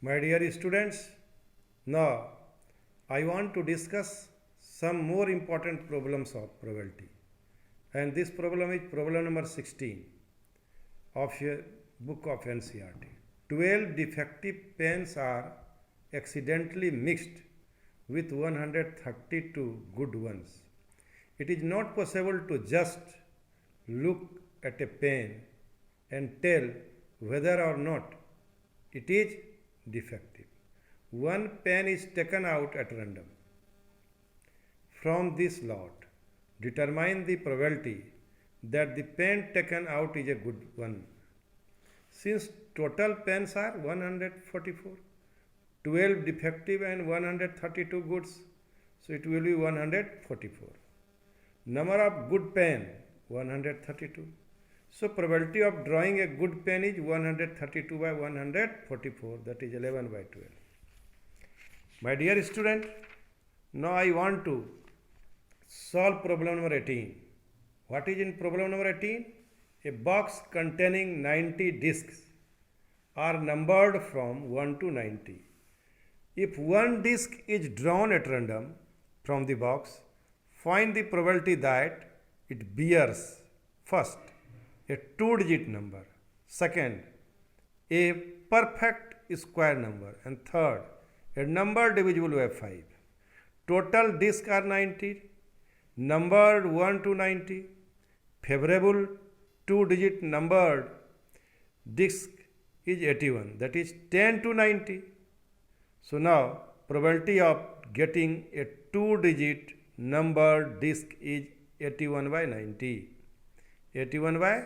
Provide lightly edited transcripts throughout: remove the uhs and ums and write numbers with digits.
My dear students, now I want to discuss some more important problems of probability. And this problem is problem number 16 of your book of NCERT. 12 defective pens are accidentally mixed with 132 good ones. It is not possible to just look at a pen and tell whether or not it is defective. One pen is taken out at random from this lot. Determine the probability that the pen taken out is a good one. Since total pens are 144, 12 defective and 132 goods, so it will be 144. Number of good pen 132. So probability of drawing a good pen is 132 by 144, that is 11 by 12. My dear student, now I want to solve problem number 18. What is in problem number 18? A box containing 90 discs are numbered from 1 to 90. If one disc is drawn at random from the box, find the probability that it bears first a 2-digit number, second a perfect square number, and third a number divisible by 5. Total discs are 90, numbered 1 to 90. Favorable 2-digit numbered disc is 81, that is 10 to 90. So now probability of getting a 2-digit numbered disc is 81 by 90. 81 by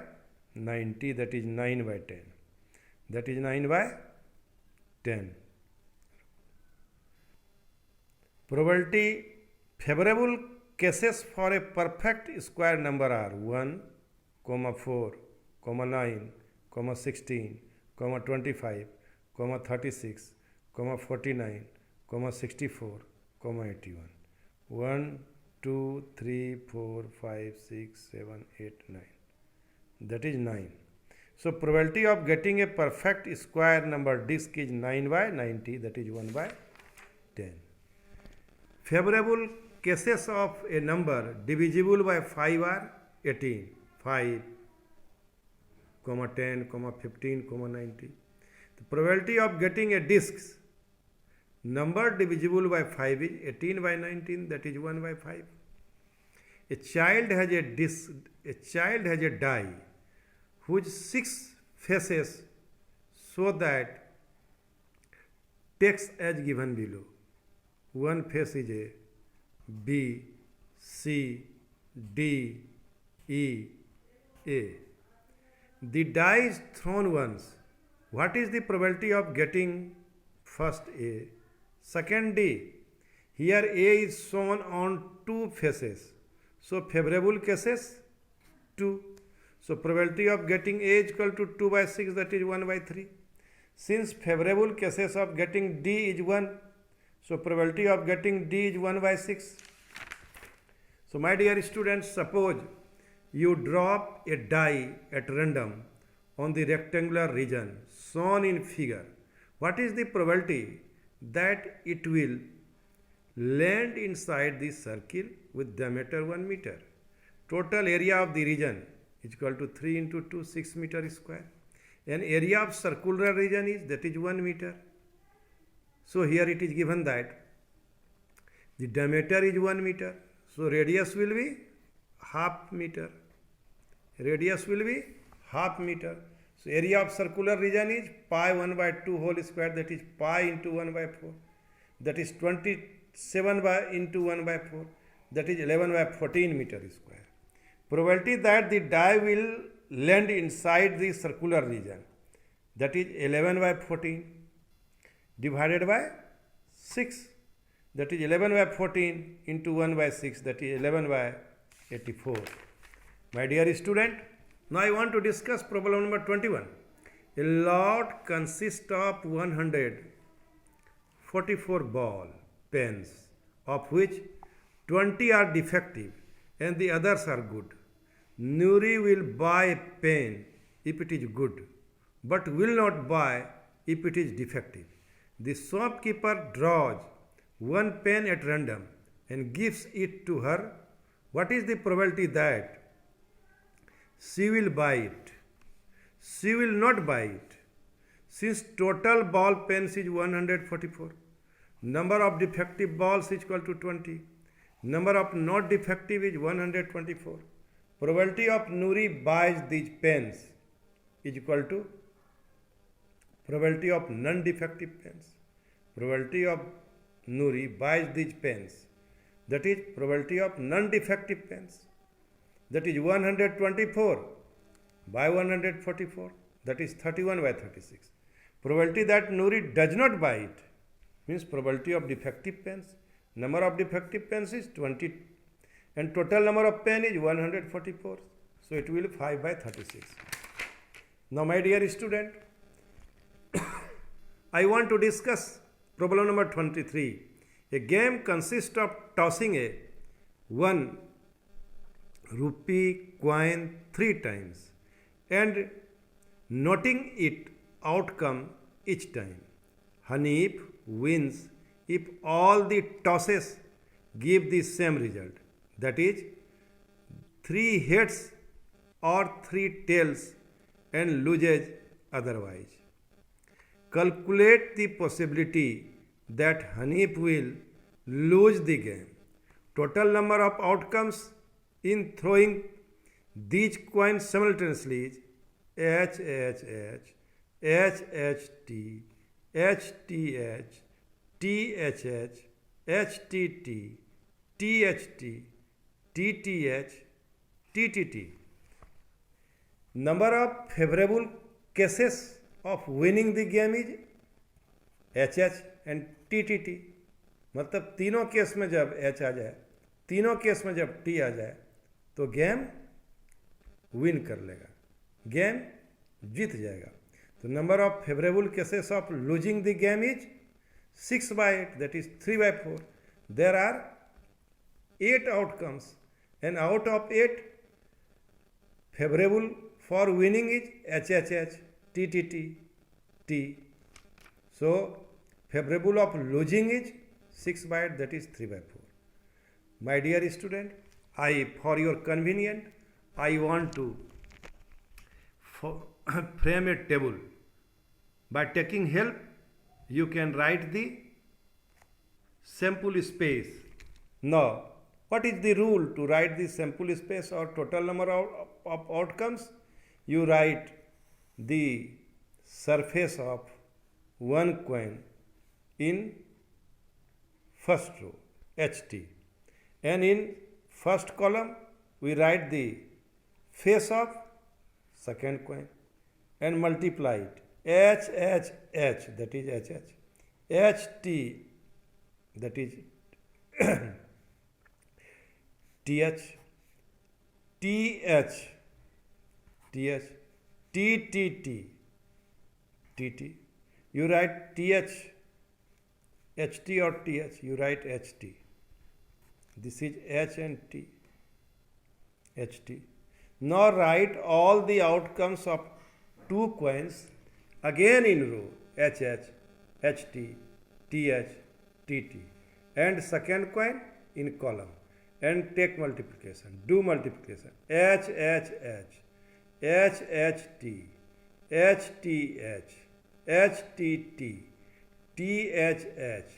90, that is 9 by 10. That is 9 by 10. Probability favorable cases for a perfect square number are 1, 4, 9, 16, 25, 36, 49, 64, 81. 1, 2, 3, 4, 5, 6, 7, 8, 9. That is 9. So probability of getting a perfect square number disc is 9 by 90, that is 1 by 10. Favorable cases of a number divisible by 5 are 18, 5, 10, 15, 90. The probability of getting a disc number divisible by 5 is 18 by 19, that is 1 by 5. A child has a die whose 6 faces so that text as given below. One face is A, B, C, D, E, A. The die is thrown once. What is the probability of getting first A? Second D. Here A is shown on 2 faces. So favorable cases 2. So probability of getting A is equal to 2 by 6, that is 1 by 3. Since favorable cases of getting D is 1, so probability of getting D is 1 by 6. So my dear students, suppose you drop a die at random on the rectangular region shown in figure. What is the probability that it will land inside the circle with diameter 1 meter? Total area of the region is equal to 3 into 2, 6 meter square. And area of circular region is, that is 1 meter. So here it is given that the diameter is 1 meter. So radius will be half meter. Radius will be half meter. So area of circular region is pi 1 by 2 whole square, that is pi into 1 by 4. That is 27 by into 1 by 4. That is 11 by 14 meter square. Probability that the die will land inside the circular region, that is 11 by 14 divided by 6. That is 11 by 14 into 1 by 6, that is 11 by 84. My dear student, now I want to discuss problem number 21. A lot consists of 144 ball pens, of which 20 are defective and the others are good. Nuri will buy a pen if it is good, but will not buy if it is defective. The shopkeeper draws one pen at random and gives it to her. What is the probability that she will buy it? She will not buy it, since total ball pens is 144. Number of defective balls is equal to 20. Number of not defective is 124. Probability of Nuri buys these pens is equal to probability of non-defective pens. Probability of Nuri buys these pens, that is probability of non-defective pens, that is 124 by 144, that is 31 by 36. Probability that Nuri does not buy it means probability of defective pens. Number of defective pens is 20 and total number of pen is 144. So it will be 5 by 36. Now my dear student, I want to discuss problem number 23. A game consists of tossing a 1 rupee coin 3 times and noting its outcome each time. Hanif wins if all the tosses give the same result, that is 3 heads or 3 tails, and loses otherwise. Calculate the possibility that Hanif will lose the game. Total number of outcomes in throwing these coins simultaneously is H, H, H, H, H, T, H, T, H, T, H, H, H, T, T, T, H, T, T, T, H, T, T, T. Number of favorable cases of winning the game is H, H and T, T, T. मतलब तीनों case में जब H आ जाए, तीनों case में जब T आ जाए, तो गेम विन कर लेगा, गेम जीत जाएगा. तो number of favourable cases of losing the game is 6 by 8, that is 3 by 4. There are 8 outcomes, and out of 8, favorable for winning is H, H, H, T, T, T, T. So favorable of losing is 6 by 8, that is 3 by 4. My dear student, for your convenience, I want to frame a table. By taking help, you can write the sample space. Now, what is the rule to write the sample space or total number of outcomes? You write the surface of one coin in first row, HT, and in first column we write the face of second coin and multiply it. H, H, H, that is H, H, H, T, that is T, H, T, H, T, H, T, T, T, T, T. You write T, H, H, T or T, H, you write H, T. This is H and T, H, T. Now write all the outcomes of 2 coins again in row, H, H, H, T, T, H, T, T, and second coin in column, and take multiplication, do multiplication, H, H, H, H, H, T, H, T, H, H, T, T, T, H, H,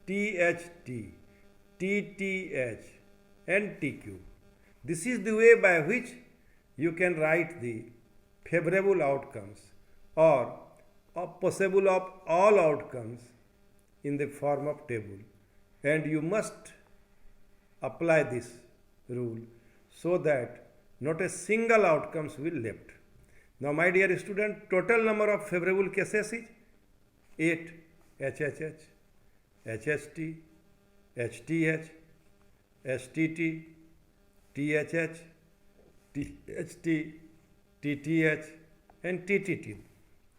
T, H, T, T, T, H, and T, Q. This is the way by which you can write the favorable outcomes or possible of all outcomes in the form of table, and you must apply this rule so that not a single outcomes will left. Now my dear student, total number of favorable cases is 8, H, H, H, H, H, T, H, T, H, S, T, T, T, H, H, T, H, T, T, T, H, and T, T, T.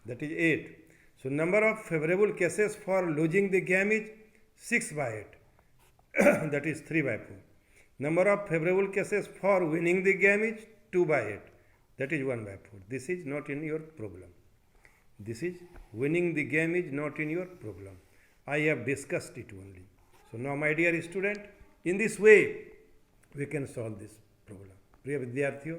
That is 8. So number of favorable cases for losing the game is 6 by 8. That is 3 by 4. Number of favorable cases for winning the game is 2 by 8. That is 1 by 4. This is not in your problem. This is winning the game is not in your problem. I have discussed it only. So now my dear student, in this way we can solve this problem. प्रिय विद्यार्थियों,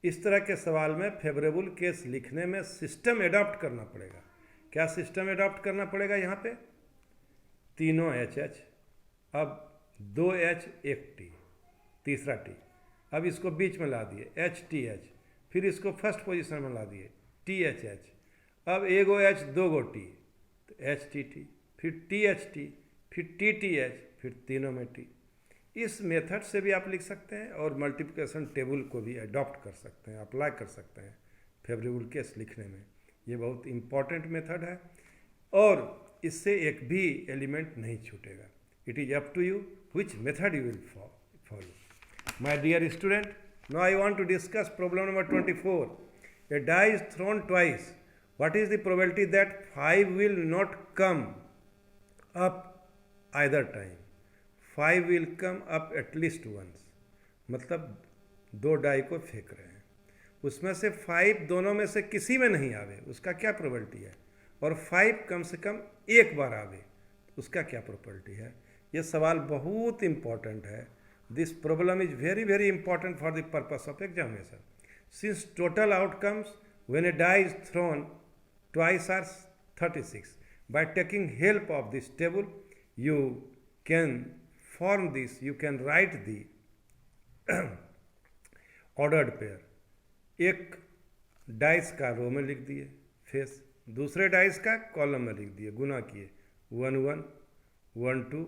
इस तरह के सवाल में favourable case लिखने में system adopt करना पड़ेगा। क्या सिस्टम एडॉप्ट करना पड़ेगा? यहाँ पे तीनों एच एच, अब 2H 1T, तीसरा T, अब इसको बीच में ला दिए HTH, फिर इसको फर्स्ट पोजीशन में ला दिए THH, अब एगो H दो गो T, तो HTT, फिर THT, फिर TTH, फिर तीनों में T। इस मेथड से भी आप लिख सकते हैं और मल्टीप्लिकेशन टेबल को भी अडॉप्ट कर सकते हैं, अप्लाई कर सकते हैं फेवरेबल केस लिखने में। ये बहुत इंपॉर्टेंट मेथड है और इससे एक भी एलिमेंट नहीं छूटेगा। It is up to you which method you will follow. My dear student, now I want to discuss problem number 24. A die is thrown twice. What is the probability that 5 will not come up either time? 5 will come up at least once. मतलब दो die को फेंक रहे हैं, उसमें से 5 दोनों में से किसी में नहीं आवे, उसका क्या प्रोबेबिलिटी है? और 5 कम से कम एक बार आवे, उसका क्या प्रोबेबिलिटी है? ये सवाल बहुत इंपॉर्टेंट है। This problem is very very important for the purpose of examination, since total outcomes when a die is thrown twice are 36. By taking help of this table you can form this, you can write the ordered pair. एक dice का रो में लिख दिए face, दूसरे dice का column में लिख दिए, गुना किए 1 1 1 2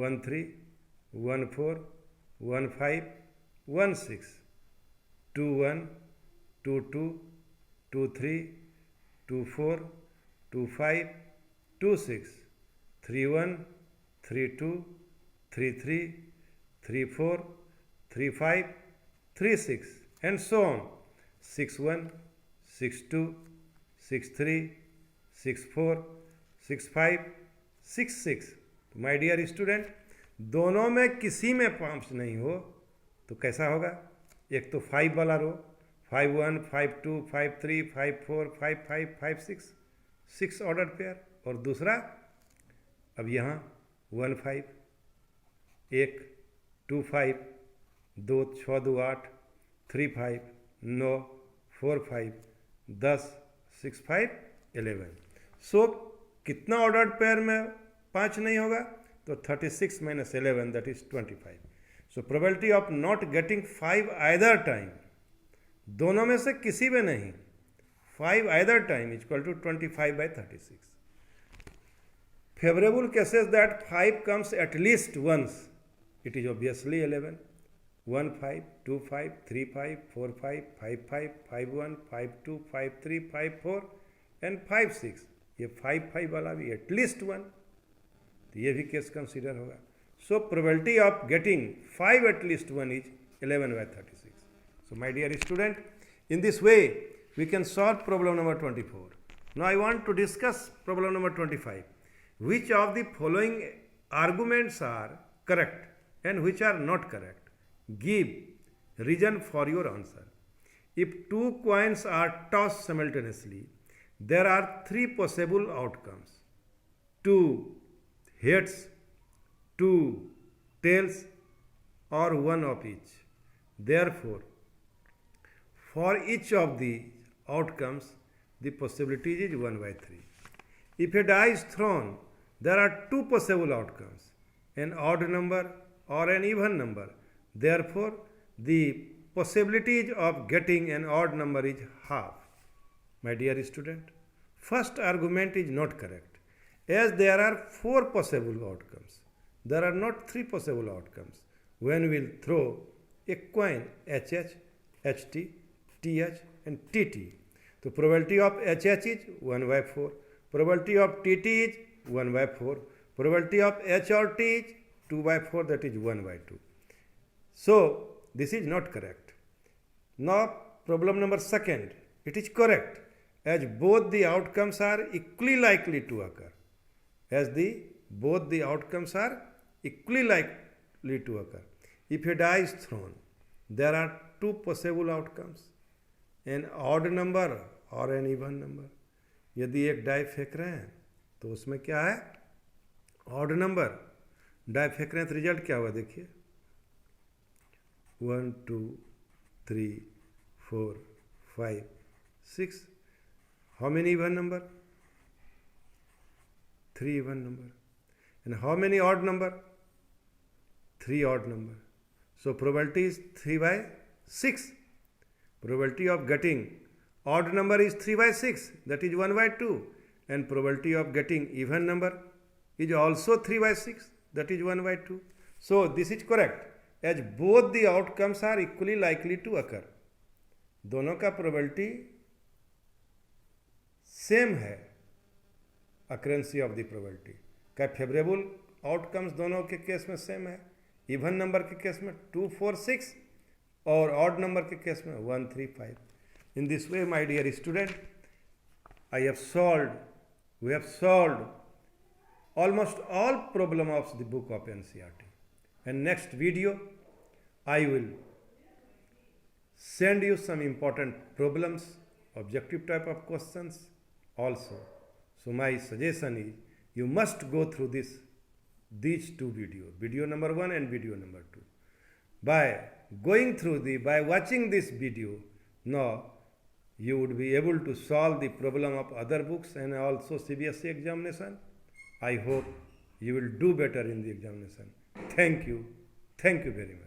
1 3 1 4 1 5 1 6 2 1 2 2 2 3 2 4 2 5 2 6 3 1 3 2 3 3 3 4 3 5 3 6 and so on. 6 1 6 2 6 3 6 4 6 5 6 6. My dear student, दोनों में किसी में 5 नहीं हो तो कैसा होगा? एक तो 5 वाला रो 5 1 5 2 5 3 5 4 5 5 5 6 6 ऑर्डर पेयर, और दूसरा अब यहाँ 1 5 1 2 5 2 6 2 8 3 5 9 4 5 10 6 5 11. सो कितना ऑर्डर पेयर में 5 नहीं होगा? तो 36 minus 11 that is 25. So probability of not getting 5 either time, दोनों में से किसी में नहीं, 5 either time is equal to 25 by 36. Favorable cases that 5 comes at least once, it is obviously 11. 1 5 2 5 3 5 4 5 5 5 5 1 5 2 5 3 5 4 and 5 6. ये 5 5 वाला भी एटलीस्ट 1, तो ये भी केस कंसीडर होगा। So probability of getting 5 at least 1 is 11 by 36. So my dear student, in this way we can solve problem number 24. Now I want to discuss problem number 25. Which of the following arguments are correct and which are not correct? Give reason for your answer. If two coins are tossed simultaneously, there are 3 possible outcomes: 2 heads, 2 tails, or 1 of each. Therefore, for each of the outcomes, the possibility is 1 by 3. If a die is thrown, there are 2 possible outcomes: an odd number or an even number. Therefore, the possibility of getting an odd number is half. My dear student, first argument is not correct, as there are 4 possible outcomes. There are not 3 possible outcomes when we will throw a coin HH, HT, TH and TT. So probability of HH is 1 by 4. Probability of TT is 1 by 4. Probability of H or T is 2 by 4, that is 1 by 2. So this is not correct. Now problem number 2, it is correct, as both the outcomes are equally likely to occur. As both the outcomes are equally likely to occur. If a die is thrown, there are 2 possible outcomes: an odd number or an even number. यदि एक die फेंक रहे हैं तो उसमें क्या है, odd number. Die फेंक रहे हैं तो रिजल्ट क्या हुआ देखिए, 1 2 3 4 5 6। How many even number, 3 even number. And how many odd number, 3 odd number. So probability is 3 by 6. Probability of getting odd number is 3 by 6, that is 1 by 2. And probability of getting even number is also 3 by 6, that is 1 by 2. So this is correct, as both the outcomes are equally likely to occur. दोनों का probability same है, अक्रेंसी of the probability का favourable outcomes दोनों के case में same है। Even number के case में 2 4 6 और ऑड नंबर के केस में 1 3 5। In this way my dear student, we have solved almost all problem of the book of NCERT. And next video I will send you some important problems, objective type of questions also. So my suggestion is you must go through these two videos, video number 1 and video number 2. By watching this video, now you would be able to solve the problem of other books and also CBSE examination. I hope you will do better in the examination. Thank you very much.